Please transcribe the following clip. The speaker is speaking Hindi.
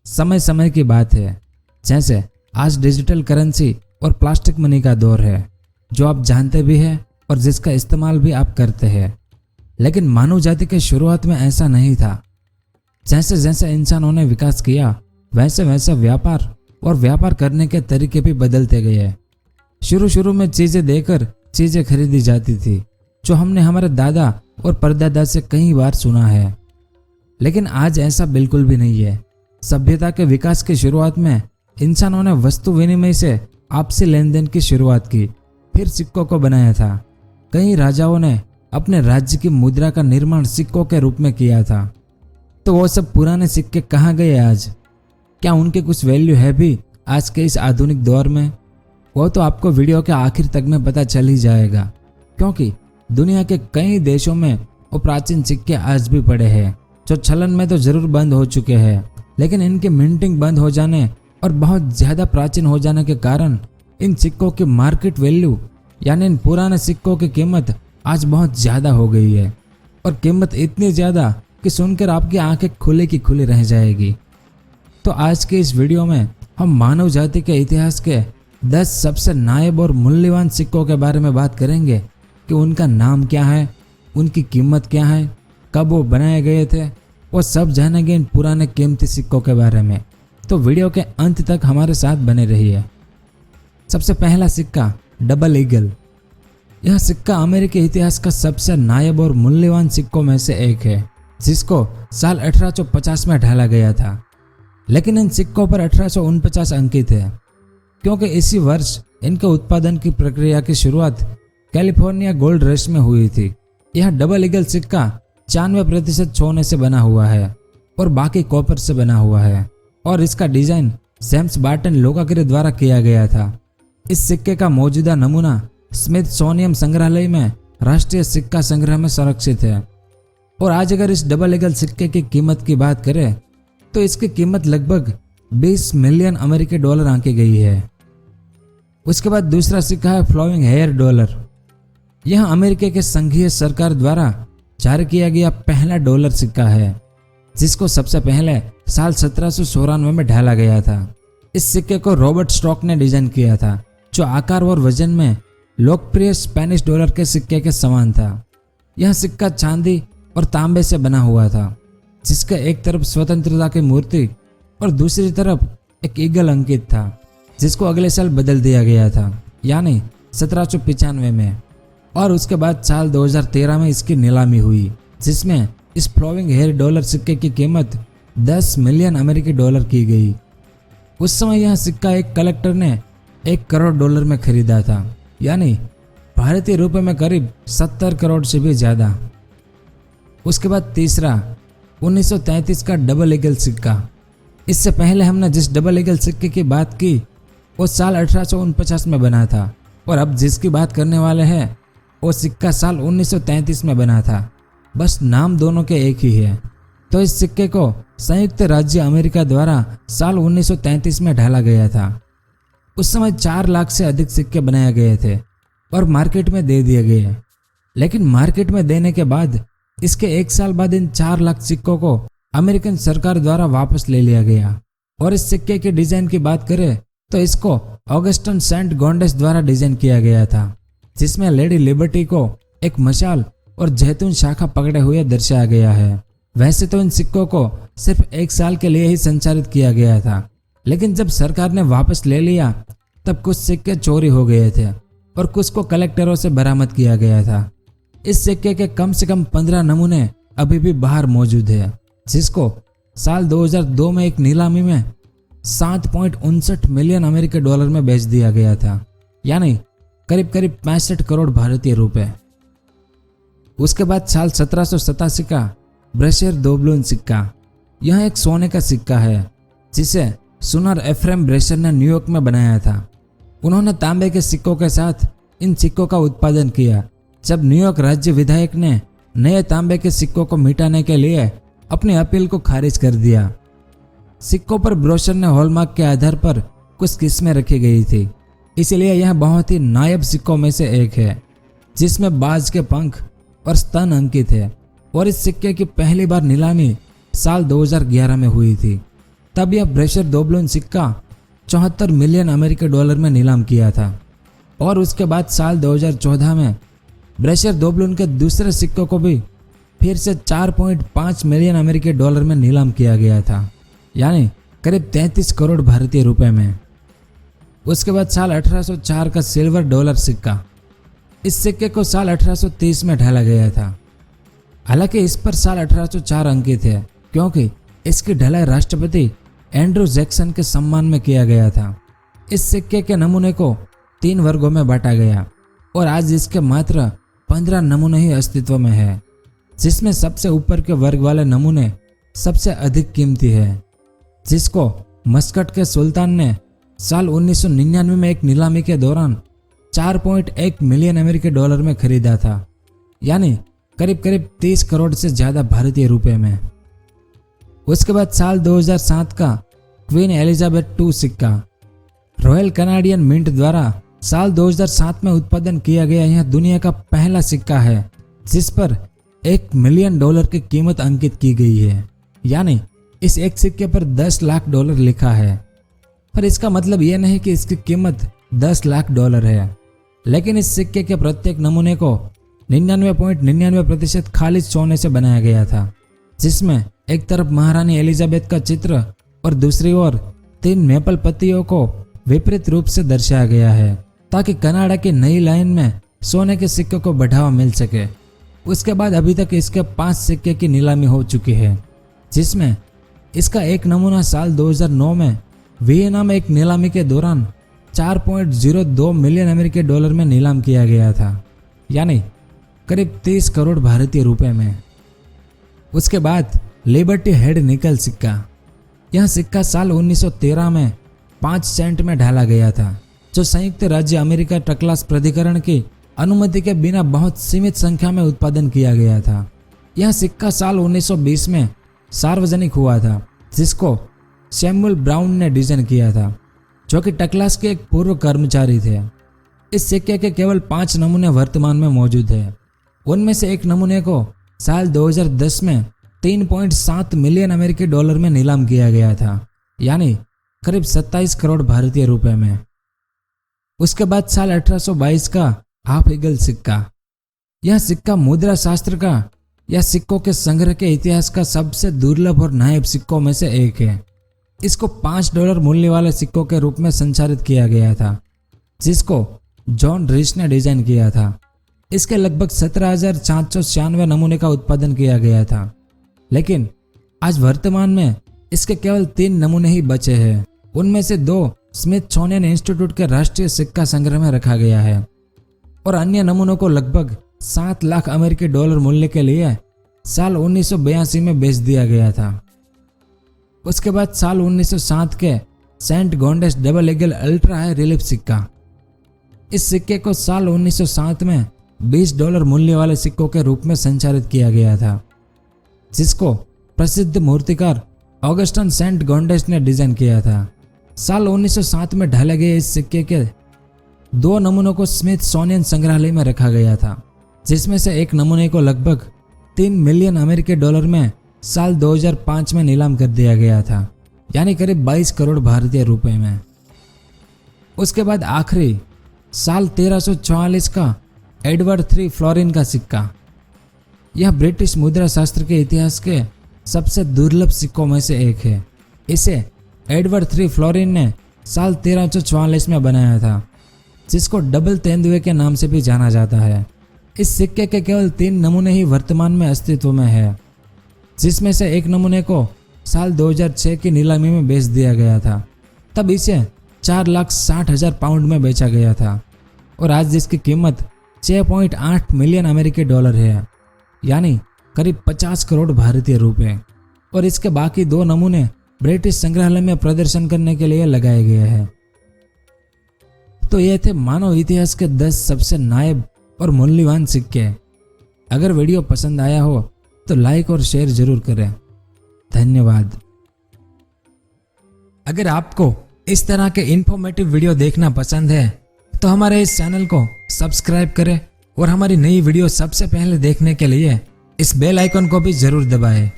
समय समय की बात है। जैसे आज डिजिटल करेंसी और प्लास्टिक मनी का दौर है, जो आप जानते भी हैं और जिसका इस्तेमाल भी आप करते हैं। लेकिन मानव जाति के शुरुआत में ऐसा नहीं था। जैसे जैसे इंसानों ने विकास किया, वैसे वैसे व्यापार और व्यापार करने के तरीके भी बदलते गए। शुरू में चीजें देकर चीजें खरीदी जाती थी, जो हमने हमारे दादा और परदादा से कई बार सुना है। लेकिन आज ऐसा बिल्कुल भी नहीं है। सभ्यता के विकास की शुरुआत में इंसानों ने वस्तु विनिमय से आपसी लेन देन की शुरुआत की, फिर सिक्कों को बनाया था। कई राजाओं ने अपने राज्य की मुद्रा का निर्माण सिक्कों के रूप में किया था। तो वो सब पुराने सिक्के कहाँ गए आज? क्या उनके कुछ वैल्यू है भी आज के इस आधुनिक दौर में? वो तो आपको वीडियो के आखिर तक में पता चल ही जाएगा, क्योंकि दुनिया के कई देशों में वो प्राचीन सिक्के आज भी पड़े हैं, जो चलन में तो जरूर बंद हो चुके हैं, लेकिन इनके मिंटिंग बंद हो जाने और बहुत ज़्यादा प्राचीन हो जाने के कारण इन सिक्कों की मार्केट वैल्यू यानी इन पुराने सिक्कों की कीमत आज बहुत ज़्यादा हो गई है। और कीमत इतनी ज़्यादा कि सुनकर आपकी आंखें खुली की खुली रह जाएगी। तो आज के इस वीडियो में हम मानव जाति के इतिहास के 10 सबसे नायाब और मूल्यवान सिक्कों के बारे में बात करेंगे कि उनका नाम क्या है, उनकी कीमत क्या है, कब वो बनाए गए थे, वो सब जानेंगे इन पुराने कीमती सिक्कों के बारे में। तो वीडियो के अंत तक हमारे साथ बने रहिए। सबसे पहला सिक्का डबल ईगल। यह सिक्का अमेरिकी इतिहास का सबसे नायाब और मूल्यवान सिक्कों में से एक है, जिसको साल 1850 में ढाला गया था। लेकिन इन सिक्कों पर 1849 अंकित है, क्योंकि इसी वर्ष इनके उत्पादन की प्रक्रिया की शुरुआत कैलिफोर्निया गोल्ड रश में हुई थी। यह डबल ईगल सिक्का 96% सोने से बना हुआ है और बाकी कॉपर से बना हुआ है, और इसका डिजाइन जेम्स बार्टन लोकागिरी द्वारा किया गया था। इस सिक्के का मौजूदा नमूना स्मिथसोनियन संग्रहालय में राष्ट्रीय सिक्का संग्रह में संरक्षित है। और आज अगर इस डबल ईगल सिक्के की कीमत की बात करें तो इसकी कीमत लगभग 20 मिलियन अमेरिकी डॉलर आंकी गई है। उसके बाद दूसरा सिक्का है फ्लोइंग हेयर डॉलर। यह अमेरिका के संघीय सरकार द्वारा जारी किया गया पहला डॉलर सिक्का है, जिसको सबसे पहले साल 1794 में ढाला गया था। इस सिक्के को रॉबर्ट स्टॉक ने डिजाइन किया था, जो आकार और वजन में लोकप्रिय स्पेनिश डॉलर के सिक्के के समान था। यह सिक्का चांदी और तांबे से बना हुआ था, जिसके एक तरफ स्वतंत्रता की मूर्ति और दूसरी तरफ एक ईगल अंकित था, जिसको अगले साल बदल दिया गया था, यानी 1795 में। और उसके बाद साल 2013 में इसकी नीलामी हुई, जिसमें इस फ्लोइंग हेयर डॉलर सिक्के की कीमत 10 मिलियन अमेरिकी डॉलर की गई। उस समय यह सिक्का एक कलेक्टर ने 1 करोड़ डॉलर में खरीदा था, यानी भारतीय रुपए में करीब 70 करोड़ से भी ज़्यादा। उसके बाद तीसरा 1933 का डबल ईगल सिक्का। इससे पहले हमने जिस डबल ईगल सिक्के की बात की वो साल 1849 में बना था, और अब जिसकी बात करने वाले हैं वो सिक्का साल 1933 में बना था। बस नाम दोनों के एक ही है। तो इस सिक्के को संयुक्त राज्य अमेरिका द्वारा साल 1933 में ढाला गया था। उस समय 4 लाख से अधिक सिक्के बनाए गए थे और मार्केट में दे दिए गए। लेकिन मार्केट में देने के बाद इसके 1 साल बाद इन 4 लाख सिक्कों को अमेरिकन सरकार द्वारा वापस ले लिया गया। और इस सिक्के के डिजाइन की बात करें तो इसको ऑगस्टन सेंट गोंडेस द्वारा डिजाइन किया गया था, जिसमें लेडी लिबर्टी को एक मशाल और जैतून शाखा पकड़े हुए दर्शाया गया है। वैसे तो इन सिक्कों को सिर्फ 1 साल के लिए ही संचालित किया गया था, लेकिन जब सरकार ने वापस ले लिया तब कुछ सिक्के चोरी हो गए थे और कुछ को कलेक्टरों से बरामद किया गया था। इस सिक्के के कम से कम 15 नमूने अभी भी बाहर मौजूद है, जिसको साल 2002 में एक नीलामी में 7.59 मिलियन अमेरिकी डॉलर में बेच दिया गया था, यानी करीब 65 करोड़ भारतीय रुपए। उसके बाद साल 1787 का ब्रेशर दोबलून सिक्का। यह एक सोने का सिक्का है, जिसे सुनर एफ्रेम ब्रेशर ने न्यूयॉर्क में बनाया था। उन्होंने तांबे के सिक्कों के साथ इन सिक्कों का उत्पादन किया, जब न्यूयॉर्क राज्य विधायक ने नए तांबे के सिक्कों को मिटाने के लिए अपनी अपील को खारिज कर दिया। सिक्कों पर ब्रोशर ने हॉलमार्क के आधार पर कुछ किस्में रखी गई थी, इसलिए यह बहुत ही नायाब सिक्कों में से एक है, जिसमें बाज के पंख और स्तन अंकित है। और इस सिक्के की पहली बार नीलामी साल 2011 में हुई थी। तब यह ब्रेशर दोबलोन सिक्का 74 मिलियन अमेरिकी डॉलर में नीलाम किया था। और उसके बाद साल 2014 में ब्रेशर दोबलोन के दूसरे सिक्कों को भी फिर से 4.5 मिलियन अमेरिकी डॉलर में नीलाम किया गया था, यानी करीब 33 करोड़ भारतीय रुपए में। उसके बाद साल 1804 का सिल्वर डॉलर सिक्का, इस सिक्के को साल 1830 में ढाला गया था। हालांकि इस पर साल 1804 अंकित है क्योंकि इसकी ढलाई राष्ट्रपति एंड्रू जैक्सन के सम्मान में किया गया था। इस सिक्के के नमूने को 3 वर्गों में बांटा गया और आज इसके मात्र 15 नमूने ही अस्तित्व में है, जिसमें सबसे ऊपर के वर्ग वाले नमूने सबसे अधिक कीमती है, जिसको मस्कट के सुल्तान ने साल 1999 में एक नीलामी के दौरान 4.1 मिलियन अमेरिकी डॉलर में खरीदा था, यानी करीब करीब 30 करोड़ से ज्यादा भारतीय रुपए में। उसके बाद साल 2007 का क्वीन एलिजाबेथ II सिक्का, रॉयल कनाडियन मिंट द्वारा साल 2007 में उत्पादन किया गया यह दुनिया का पहला सिक्का है जिस पर $1 मिलियन की कीमत अंकित की गई है, यानी इस एक सिक्के पर $10 लाख लिखा है। पर इसका मतलब यह नहीं कि इसकी कीमत $10 लाख है, लेकिन इस सिक्के के प्रत्येक नमूने को 99.99% खालिद सोने से बनाया गया था, जिसमें एक तरफ महारानी एलिजाबेथ का चित्र और दूसरी ओर 3 मेपल पत्तियों को विपरीत रूप से दर्शाया गया है, ताकि कनाडा की नई लाइन में सोने के सिक्के को बढ़ावा मिल सके। उसके बाद अभी तक इसके 5 सिक्के की नीलामी हो चुकी है, जिसमें इसका एक नमूना साल 2009 में वियना में एक नीलामी के दौरान 4.02 मिलियन अमेरिकी डॉलर में नीलाम किया गया था, यानी करीब 30 करोड़ भारतीय रुपए में। उसके बाद लिबर्टी हेड निकल सिक्का, यह सिक्का साल 1913 में 5 सेंट में ढाला गया था, जो संयुक्त राज्य अमेरिका टकलास प्राधिकरण की अनुमति के बिना बहुत सीमित संख्या में उत्पादन किया गया था। यह सिक्का साल 1920 में सार्वजनिक हुआ था, जिसको सैमुअल ब्राउन ने डिजाइन किया था, जो कि टकलास के एक पूर्व कर्मचारी थे। इस सिक्के के केवल 5 नमूने वर्तमान में मौजूद है। उनमें से एक नमूने को साल 2010 में 3.7 मिलियन अमेरिकी डॉलर में नीलाम किया गया था, यानी करीब 27 करोड़ भारतीय रुपए में। उसके बाद साल 1822 का हाफ ईगल सिक्का, यह सिक्का मुद्रा शास्त्र का या सिक्कों के संग्रह के इतिहास का सबसे दुर्लभ और नायाब सिक्कों में से एक है। इसको $5 मूल्य वाले सिक्कों के रूप में संचालित किया गया था, जिसको जॉन रिच ने डिजाइन किया था। इसके लगभग 17,496 नमूने का उत्पादन किया गया था, लेकिन आज वर्तमान में इसके केवल 3 नमूने ही बचे हैं। उनमें से 2 स्मिथसोनियन इंस्टीट्यूट के राष्ट्रीय सिक्का संग्रह में रखा गया है और अन्य नमूनों को लगभग 7 लाख अमेरिकी डॉलर मूल्य के लिए साल 1982 में बेच दिया गया था। उसके बाद साल 1907 के Saint Gaudens double eagle ultra high relief सिक्का, इस सिक्के को साल 1907 में $20 मूल्य वाले सिक्कों के रूप में संचालित किया गया था, जिसको प्रसिद्ध मूर्तिकार ऑगस्टन सेंट गोंडेस ने डिजाइन किया था। साल 1907 में ढाले गए इस सिक्के के 2 नमूनों को स्मिथसोनियन संग्रहालय में रखा गया था, जिसमें से एक नमूने को लगभग 3 मिलियन अमेरिकी डॉलर में साल 2005 में नीलाम कर दिया गया था, यानी करीब 22 करोड़ भारतीय रुपए में। उसके बाद आखिरी साल 1344 का एडवर्ड III फ्लोरिन का सिक्का, यह ब्रिटिश मुद्रा शास्त्र के इतिहास के सबसे दुर्लभ सिक्कों में से एक है। इसे एडवर्ड III फ्लोरिन ने साल 1344 में बनाया था, जिसको डबल तेंदुए के नाम से भी जाना जाता है। इस सिक्के के केवल 3 नमूने ही वर्तमान में अस्तित्व में है, जिसमें से एक नमूने को साल 2006 की नीलामी में बेच दिया गया था। तब इसे 4,60,000 पाउंड में बेचा गया था और आज जिसकी कीमत 6.8 मिलियन अमेरिकी डॉलर है, यानी करीब 50 करोड़ भारतीय रुपए। और इसके बाकी 2 नमूने ब्रिटिश संग्रहालय में प्रदर्शन करने के लिए लगाए गए हैं। तो ये थे मानव इतिहास के 10 सबसे नायाब और मूल्यवान सिक्के। अगर वीडियो पसंद आया हो तो लाइक और शेयर जरूर करें। धन्यवाद। अगर आपको इस तरह के इंफॉर्मेटिव वीडियो देखना पसंद है तो हमारे इस चैनल को सब्सक्राइब करें और हमारी नई वीडियो सबसे पहले देखने के लिए इस बेल आइकन को भी जरूर दबाएं।